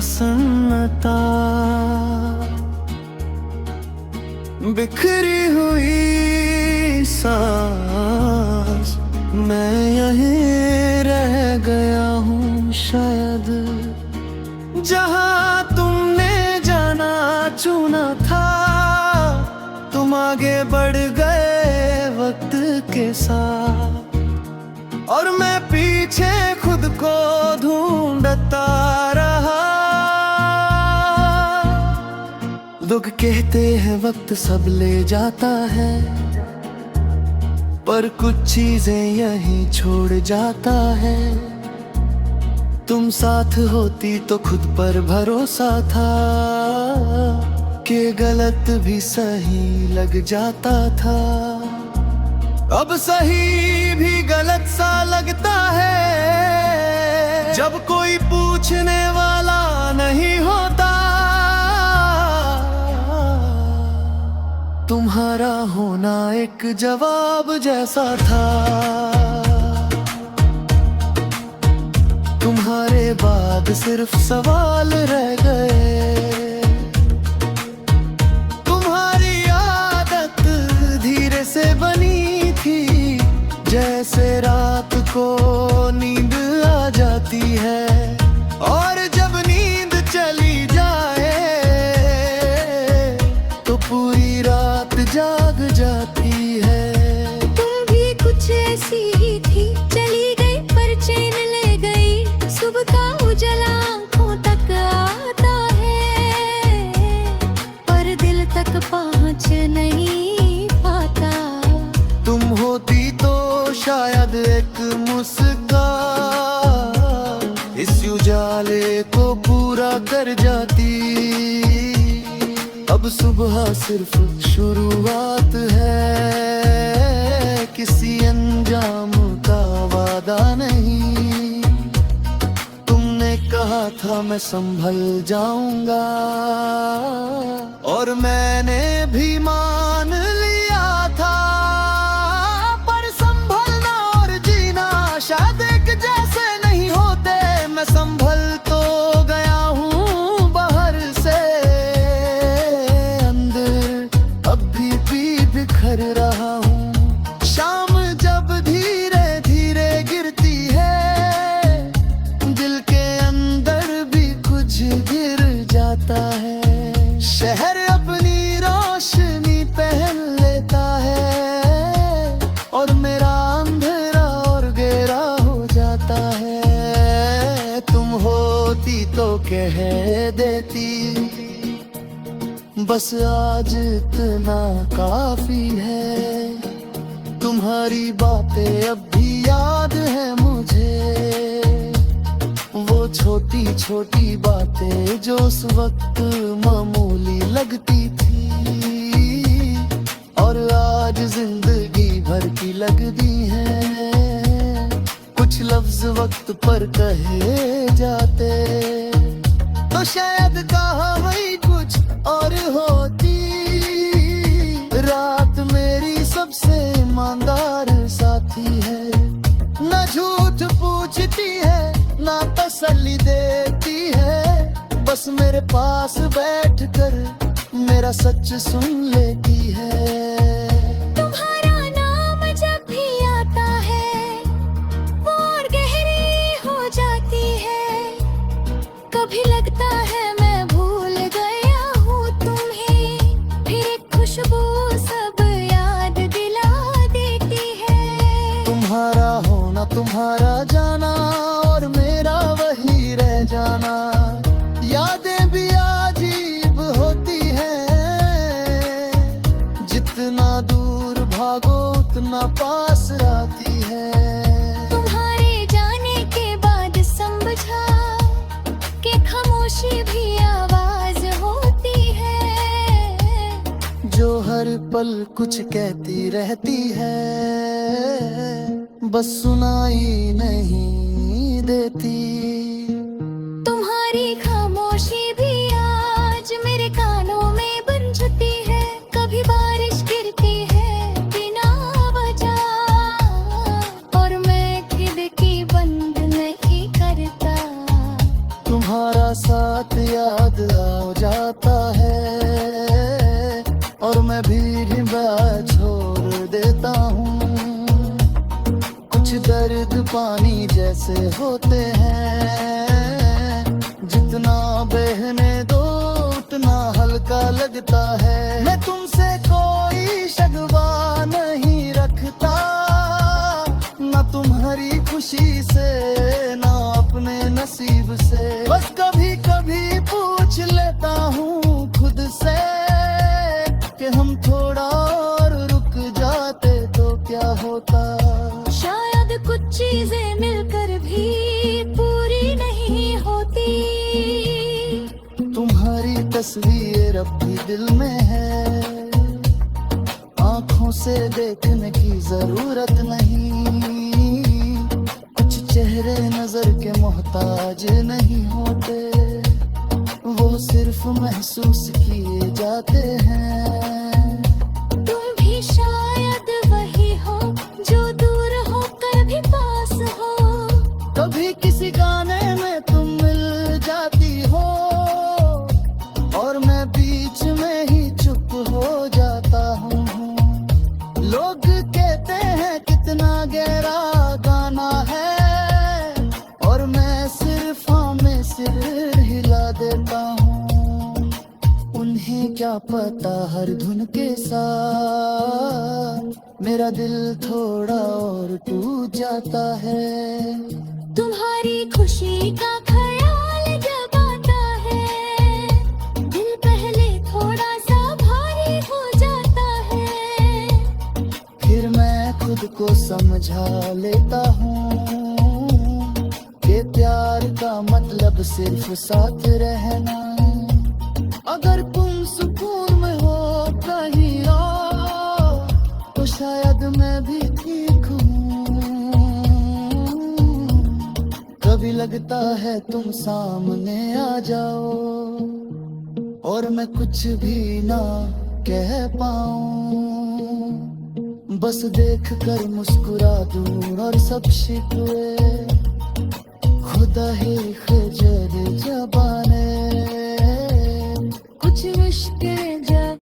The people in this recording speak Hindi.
सन्नता, बिखरी हुई सांस, मैं यहीं रह गया हूँ शायद, जहाँ तुमने जाना चुना था। तुम आगे बढ़ गए वक्त के साथ, और मैं पीछे खुद को ढूंढता रहा। लोग कहते हैं वक्त सब ले जाता है, पर कुछ चीजें यहीं छोड़ जाता है। तुम साथ होती तो खुद पर भरोसा था, कि गलत भी सही लग जाता था। अब सही भी गलत सा लगता है, जब कोई पूछने वाला नहीं होता। तुम्हारा होना एक जवाब जैसा था, तुम्हारे बाद सिर्फ सवाल रह गए। तुम्हारी आदत धीरे से बनी थी, जैसे रात को नींद आ जाती है, और जब नींद चली जाए तो पूरी रात जाग जाती है। तुम भी कुछ ऐसी ही थी, चली गई पर चैन ले गई। सुबह का उजाला आँखों तक आता है, पर दिल तक पहुँच नहीं पाता। तुम होती तो शायद एक मुस्कान इस उजाले को पूरा कर जाती। अब सुबह सिर्फ शुरुआत है, किसी अंजाम का वादा नहीं। तुमने कहा था मैं संभल जाऊंगा, और मैंने भी मान लिया था। पर संभलना और जीना शायद एक जैसे नहीं होते। मैं संभल तो गया हूँ बाहर से, अंदर अभी भी बिखर रहा हूँ। शाम जब धीरे धीरे गिरती है, दिल के अंदर भी कुछ गिर जाता है। शहर अपनी रोशनी पहन लेता है, और मेरा अंधेरा और गहरा हो जाता है। तुम होती तो कह देती, बस आज इतना काफी है। तुम्हारी बातें अब भी याद है मुझे, वो छोटी छोटी बातें जो उस वक्त मामूली लगती थी, और आज जिंदगी भर की लगती हैं। कुछ लफ्ज वक्त पर कहे जाते तो शायद कहा वही कुछ और होती। रात मेरी सबसे ईमानदार साथी है, न झूठ पूछती है ना तसल्ली देती है। बस मेरे पास बैठकर मेरा सच सुन लेती है। तुम्हारा नाम जब भी आता है, वो और गहरी हो जाती है। कभी लगता है मैं भूल गया हूँ तुम्हें, फिर एक खुशबू सब याद दिला देती है। तुम्हारा होना तुम्हारा जाना, और मेरा वही रह जाना। यादें भी अजीब होती हैं, जितना दूर भागो उतना पास आती है। तुम्हारे जाने के बाद समझा कि खामोशी भी आवाज होती है, जो हर पल कुछ कहती रहती है, बस सुनाई नहीं देती। तुम्हारी खामोशी भी आज मेरे कानों में बन जाती है। कभी बारिश गिरती है बिना वजह, और मैं खिड़की बंद नहीं करता। तुम्हारा साथ पानी जैसे होते हैं, जितना बहने दो उतना हल्का लगता है। मैं तुमसे कोई शिकवा नहीं रखता, ना तुम्हारी खुशी से ना अपने नसीब से। बस कभी कभी पूछ लेता हूँ खुद से कि हम थोड़ा और रुक जाते तो क्या होता। शायद कुछ चीजें मिलकर भी पूरी नहीं होती। तुम्हारी तस्वीर अब भी दिल में है, आंखों से देखने की जरूरत नहीं। कुछ चेहरे नजर के मोहताज नहीं होते, वो सिर्फ महसूस किए जाते हैं। तुम भी शायद वही हो जो दूर होकर भी पास हो। कभी किसी गाने में तुम मिल जाती हो और मैं बीच में ही चुप हो जाता हूँ। लोग कहते हैं कितना गहरा गाना है, और मैं सिर्फ हाँ में सिर हिला देता हूँ। उन्हें क्या पता हर धुन के साथ मेरा दिल थोड़ा और टूट जाता है। तुम्हारी खुशी का ख्याल जब आता है, दिल पहले थोड़ा सा भारी हो जाता है। फिर मैं खुद को समझा लेता हूँ कि प्यार का मतलब सिर्फ साथ रहना। अगर तुम सुकून में हो कहीं और, तो शायद मैं भी ठीक हूँ। कभी लगता है तुम सामने आ जाओ और मैं कुछ भी ना कह पाऊँ, बस देख कर मुस्कुरा दूं और सब शिकवे खुदा ही खजल जबाने। कुछ मुश्किल